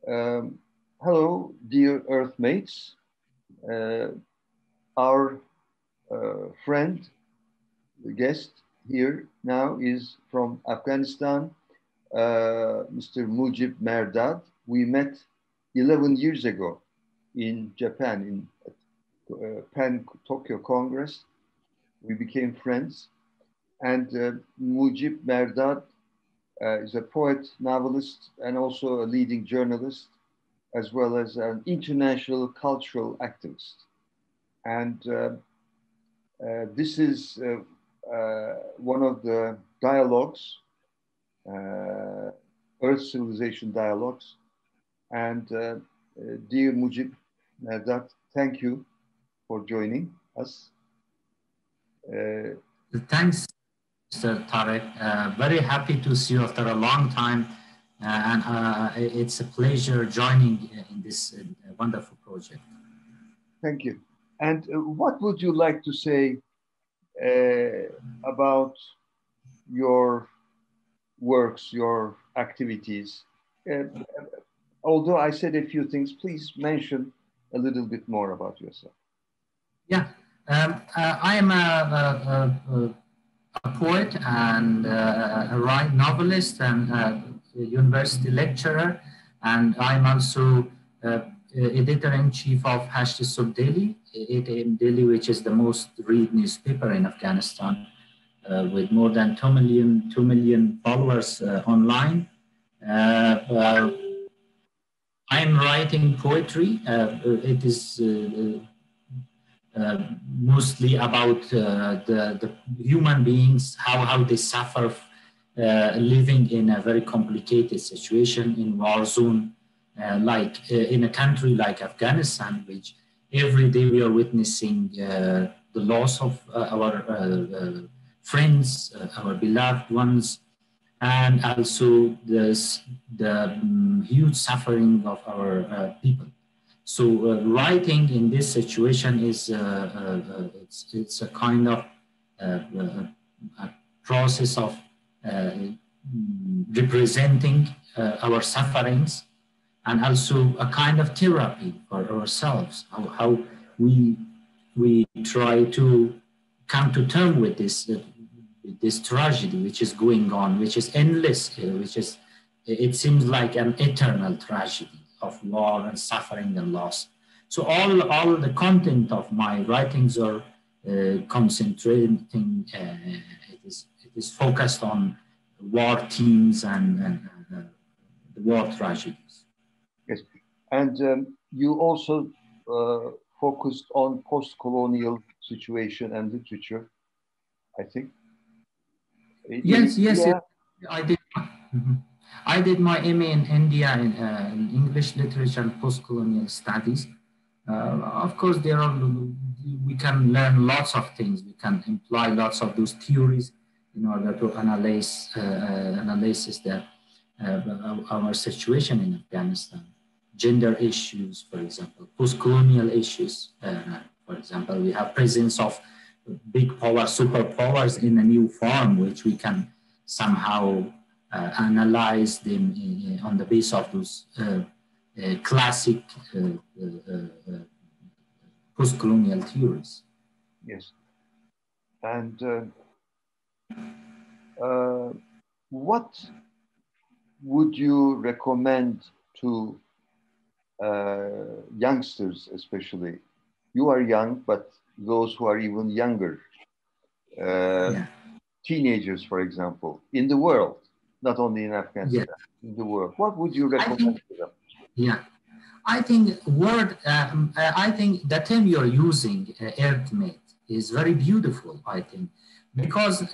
Um, Hello, dear Earthmates. Our friend, the guest here now is from Afghanistan, Mr. Mujib Mehrdad. We met 11 years ago in Japan, in Pan Tokyo Congress. We became friends. And Mujib Mehrdad is a poet, novelist, and also a leading journalist, as well as an international cultural activist. And this is one of the dialogues, Earth Civilization dialogues. And dear Mujib Mehrdad, thank you for joining us. Thanks, Mr. Tarek. Very happy to see you after a long time. And it's a pleasure joining in this wonderful project. Thank you. And what would you like to say about your works, your activities? Although I said a few things, please mention a little bit more about yourself. Yeah, I am a poet and a novelist and a university lecturer, and I'm also editor-in-chief of #Sub Daily, 8 AM Daily, which is the most read newspaper in Afghanistan, with more than 2 million followers online. I'm writing poetry. It is mostly about the human beings, how they suffer living in a very complicated situation in war zone, like in a country like Afghanistan, which every day we are witnessing the loss of our friends, our beloved ones, and also the huge suffering of our people. So writing in this situation is it's a kind of a process of representing our sufferings, and also a kind of therapy for ourselves. How we try to come to terms with this tragedy which is going on, which is endless, it seems like an eternal tragedy of war and suffering and loss. So all the content of my writings are concentrating, it is focused on war themes and the war tragedies. Yes, and you also focused on post-colonial situation and literature, I think. Yes, I did. I did my MA in India in English literature and post-colonial studies. Of course, we can learn lots of things. We can imply lots of those theories in order to analyze our situation in Afghanistan. Gender issues, for example, post-colonial issues. For example, we have presence of big power, superpowers in a new form, which we can somehow analyze them on the basis of those classic post-colonial theories. Yes. And what would you recommend to youngsters, especially? You are young, but those who are even younger, teenagers, for example, in the world, not only in Afghanistan, in the world, what would you recommend to them? Yeah, I think I think the term you're using, earthmate, is very beautiful, I think, because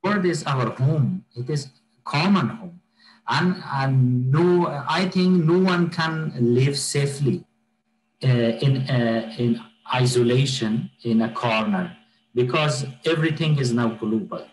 world is our home. It is common home. And no, I think no one can live safely in isolation in a corner, because everything is now global.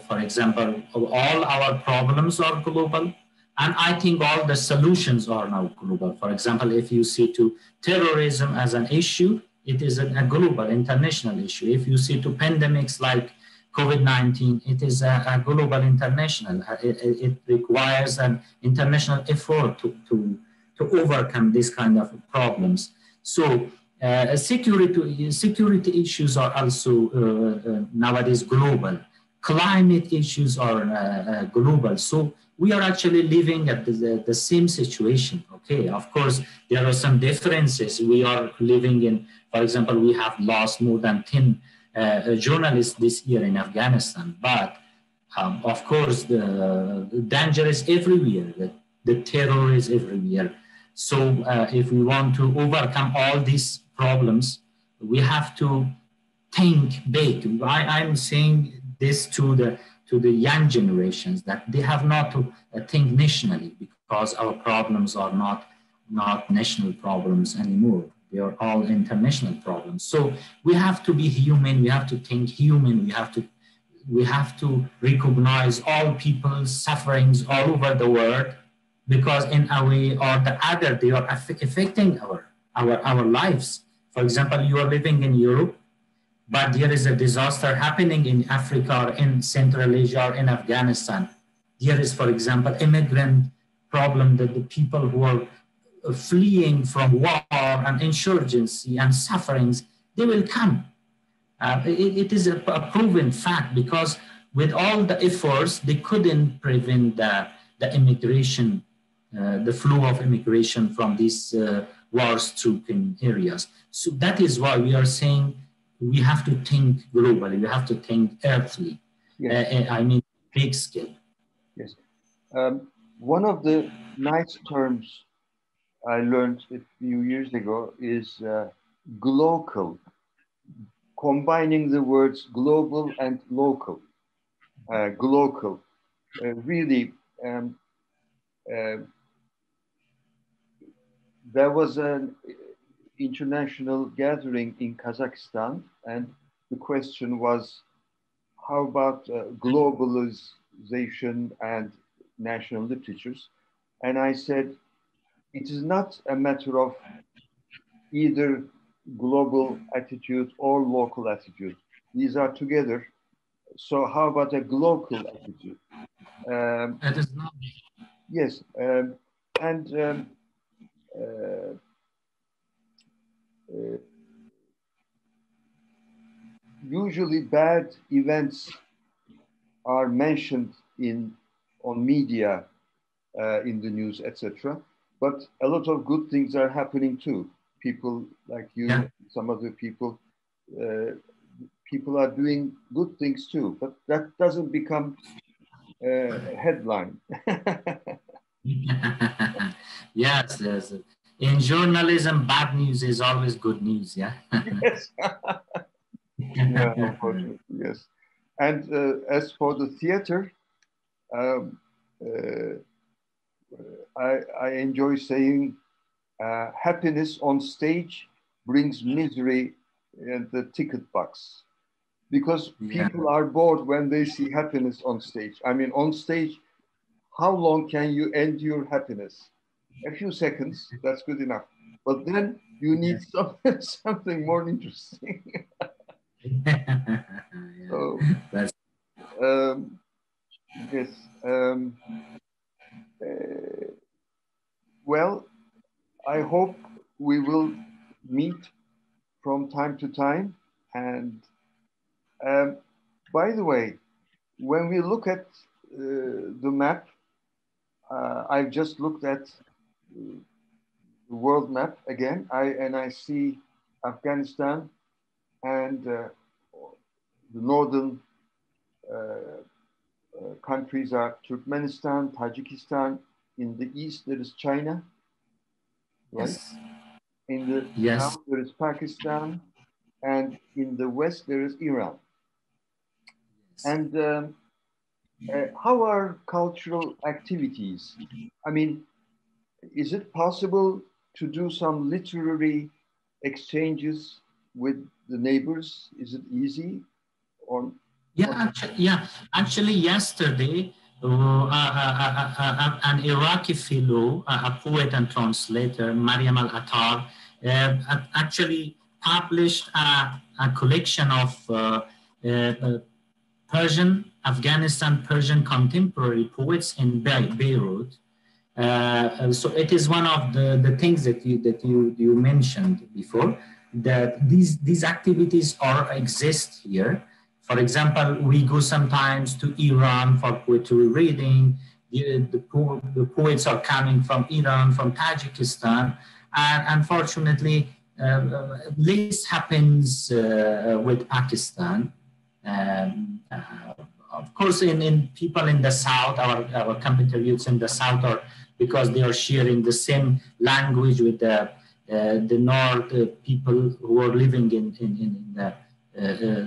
For example, all our problems are global, and I think all the solutions are now global. For example, if you see to terrorism as an issue, it is a global, international issue. If you see to pandemics like COVID-19, it is a global international. It requires an international effort to overcome this kind of problems. So security issues are also nowadays global. Climate issues are global. So we are actually living at the same situation. Okay, of course, there are some differences. We are living in, for example, we have lost more than 10 journalists this year in Afghanistan. But of course, the danger is everywhere. The terror is everywhere. So if we want to overcome all these problems, we have to think big. I'm saying this to the young generations, that they have not to think nationally, because our problems are not national problems anymore. They are all international problems. So we have to be human. We have to think human. We have to recognize all people's sufferings all over the world, because in a way or the other, they are affecting our lives. For example, you are living in Europe, but there is a disaster happening in Africa or in Central Asia or in Afghanistan. There is, for example, immigrant problem, that the people who are fleeing from war and insurgency and sufferings, they will come. It is a proven fact, because with all the efforts, they couldn't prevent the immigration, the flow of immigration from these war-stricken areas. So that is why we are saying we have to think globally, we have to think earthly. Yes. I mean, big scale. Yes. One of the nice terms I learned a few years ago is glocal, combining the words global and local. Glocal. Really, there was an international gathering in Kazakhstan, and the question was, how about globalization and national literatures? And I said, it is not a matter of either global attitude or local attitude. These are together. So how about a global attitude? That is not. Yes, usually bad events are mentioned on media, in the news, etc. But a lot of good things are happening too. People like you, yeah. Some other people, people are doing good things too. But that doesn't become a headline. Yes, yes. In journalism, bad news is always good news. Yeah. Yes. Yeah, unfortunately, yes. And as for the theater, I enjoy saying happiness on stage brings misery in the ticket box, because people are bored when they see happiness on stage. I mean, on stage, how long can you endure happiness? A few seconds, that's good enough. But then you need something more interesting. So, yes. Well, I hope we will meet from time to time. And by the way, when we look at the map, I've just looked at the world map again, and I see Afghanistan and the northern countries are Turkmenistan, Tajikistan. In the east, there is China, right? Yes. In the south, there is Pakistan, and in the west, there is Iran. Yes. And how are cultural activities? I mean, is it possible to do some literary exchanges with the neighbors? Is it easy? Or Actually, yesterday, an Iraqi fellow, a poet and translator, Mariam Al-Attar, actually published a collection of Persian contemporary poets in Beirut. So it is one of the things that you mentioned before, that these activities exist here. For example, we go sometimes to Iran for poetry reading. The poets are coming from Iran, from Tajikistan, and unfortunately, this happens with Pakistan. Of course, in people in the South, our compatriots in the South, are because they are sharing the same language with the North people who are living in the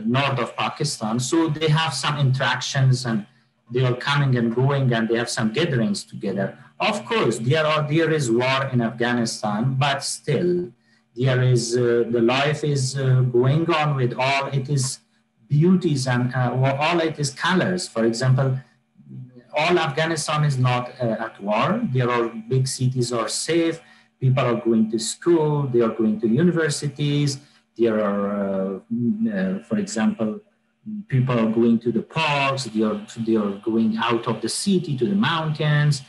north of Pakistan. So they have some interactions, and they are coming and going, and they have some gatherings together. Of course, there is war in Afghanistan, but still there is the life is going on with all its beauties and all its colors. For example, all Afghanistan is not at war. There are big cities are safe. People are going to school. They are going to universities. There are, for example, people are going to the parks. They are going out of the city to the mountains.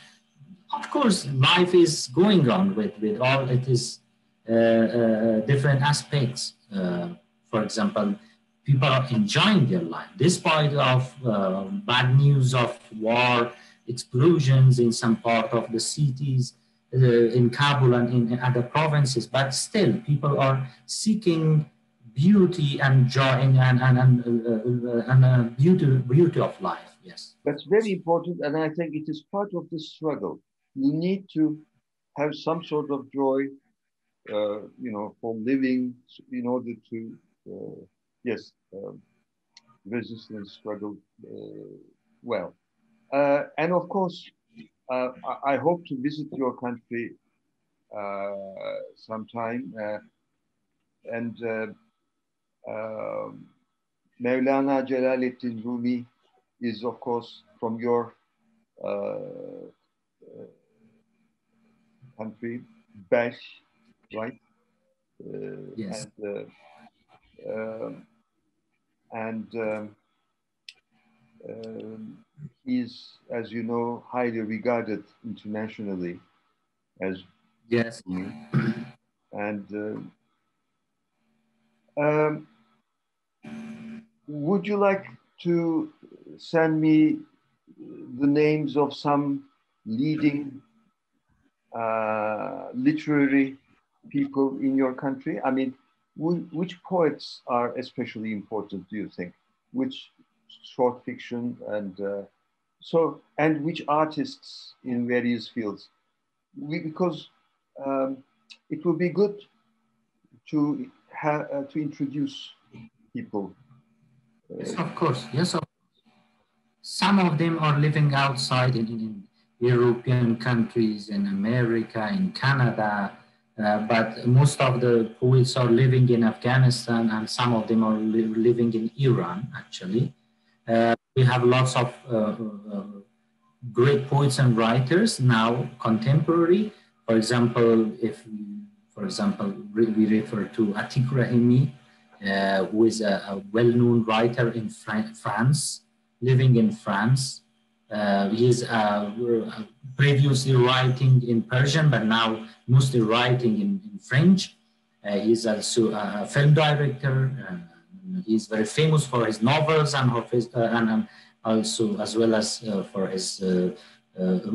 Of course, life is going on with all its different aspects. For example, people are enjoying their life despite of bad news of war, explosions in some part of the cities, in Kabul and in other provinces. But still, people are seeking beauty and joy and beauty of life. Yes, that's very important, and I think it is part of the struggle. You need to have some sort of joy, from living in order to, yes, resist and struggle well. And of course, I hope to visit your country sometime. And Mevlana Celaleddin Rumi is, of course, from your country, Bash, right? Yes. He's, as you know, highly regarded internationally as yes. And would you like to send me the names of some leading literary people in your country? I mean, which poets are especially important, do you think? Which short fiction and which artists in various fields? Because it would be good to introduce people. Yes, of course. Yes, of course. Some of them are living outside in European countries, in America, in Canada, but most of the poets are living in Afghanistan, and some of them are living in Iran, actually. We have lots of great poets and writers now, contemporary. For example, we refer to Atiq Rahimi, who is a well-known writer in France, living in France. He is previously writing in Persian, but now mostly writing in French. He is also a film director. He is very famous for his novels and also as well as for his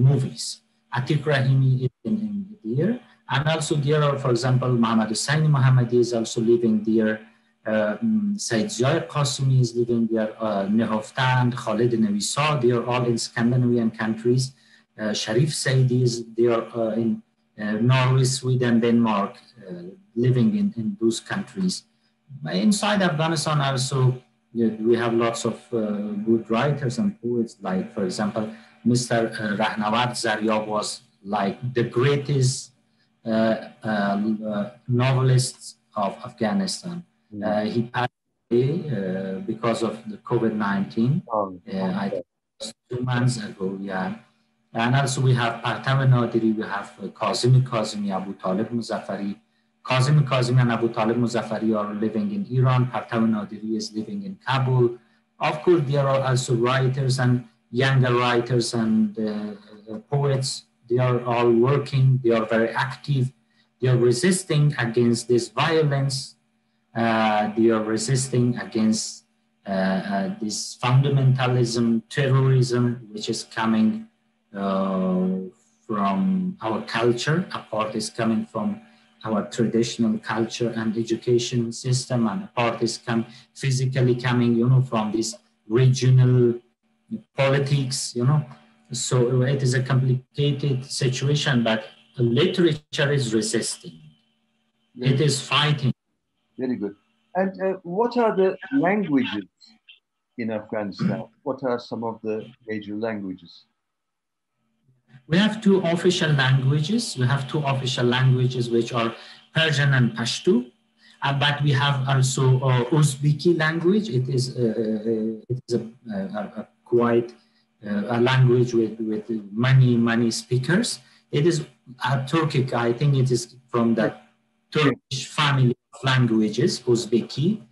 movies. Atiq Rahimi is in there. And also there are, for example, Muhammad Hussaini Mohammadi is also living there. Said Ziya Qasimi is living there. Nehofta and Khalid Nevisa, they are all in Scandinavian countries. Sharif Saidi is there in Norway, Sweden, Denmark, living in those countries. Inside Afghanistan also, we have lots of good writers and poets, like, for example, Mr. Rahnaward Zaryab was like the greatest novelist of Afghanistan. He passed away because of the COVID-19. I think it was 2 months ago, yeah. And also we have Partav Nadiri, we have Kazimi Abu Talib Muzaffari. Kazimi and Abu Talib Muzaffari are living in Iran. Partav Nadiri is living in Kabul. Of course, there are also writers and younger writers and poets. They are all working. They are very active. They are resisting against this violence. They are resisting against this fundamentalism, terrorism, which is coming from our culture. A part is coming from our traditional culture and education system, and a part is physically coming, from this regional politics, So it is a complicated situation, but the literature is resisting. It is fighting. Very good. And what are the languages in Afghanistan? What are some of the major languages? We have two official languages. We have two official languages, which are Persian and Pashto. But we have also Uzbeki language. It is a quite a language with many speakers. It is Turkic. I think it is from the Turkish family of languages, Uzbeki.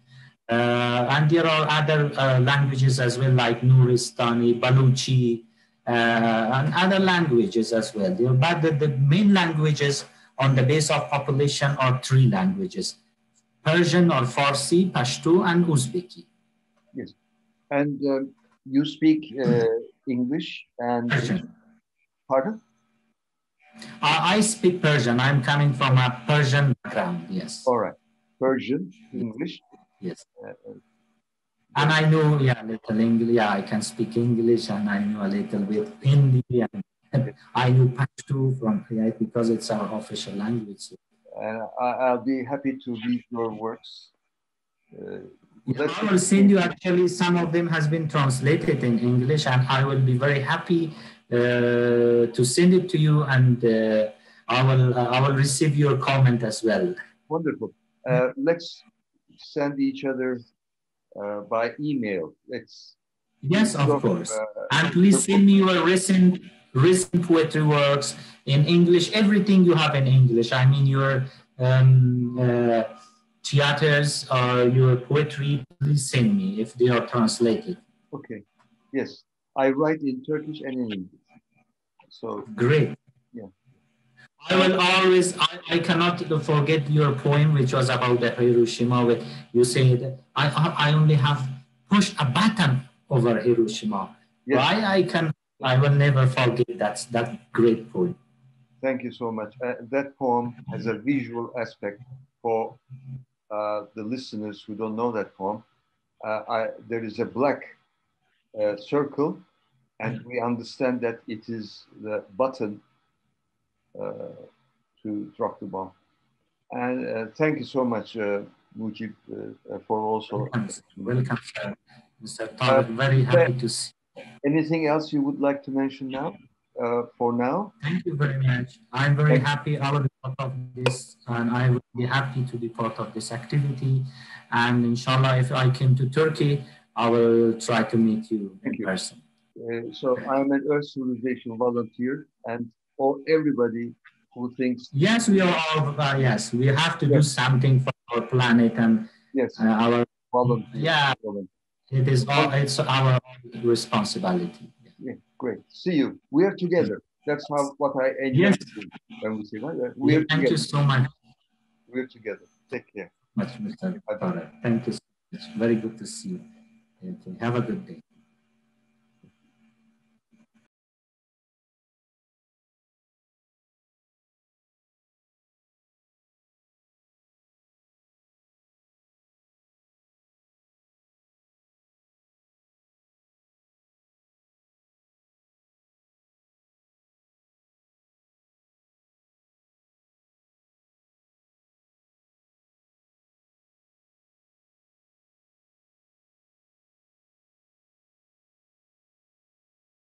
And there are other languages as well, like Nuristani, Baluchi, and other languages as well. But the main languages on the base of population are three languages: Persian or Farsi, Pashto, and Uzbeki. Yes. And you speak English and Persian. Pardon? I speak Persian. I'm coming from a Persian background, yes. All right. Persian, English. Yes. And I know, a little English. Yeah, I can speak English, and I know a little bit Hindi. And I know Pashto from because it's our official language. I'll be happy to read your works. I will send you, actually, some of them has been translated in English, and I will be very happy to send it to you, and I will receive your comment as well. Wonderful. Let's send each other by email. Yes, of course. And please send me your recent poetry works in English. Everything you have in English. I mean, your theaters or your poetry. Please send me if they are translated. Okay. Yes, I write in Turkish and in English. So great. Yeah. I will always. I cannot forget your poem, which was about the Hiroshima. Where you said, I only have pushed a button over Hiroshima. Yes. Why I will never forget that great poem. Thank you so much. That poem has a visual aspect for the listeners who don't know that poem. There is a black circle, and we understand that it is the button to drop the bomb. And thank you so much, Mujib, for also. Welcome, sir. Mr. Tarık, very happy to see you. Anything else you would like to mention now? For now? Thank you very much. I'm very happy I will be part of this, and I will be happy to be part of this activity. And inshallah, if I came to Turkey, I will try to meet you in person. So I'm an Earth Civilization volunteer, and everybody who thinks... Yes, we are all, yes, we have to do something for our planet and our... volunteer. Yeah, it's our responsibility. Yeah, great. See you. We are together. That's what I enjoy when we say, we are Thank you so much. We're together. Take care. Much, Mr. Tarık. Thank you so much. Very good to see you. Okay. Have a good day.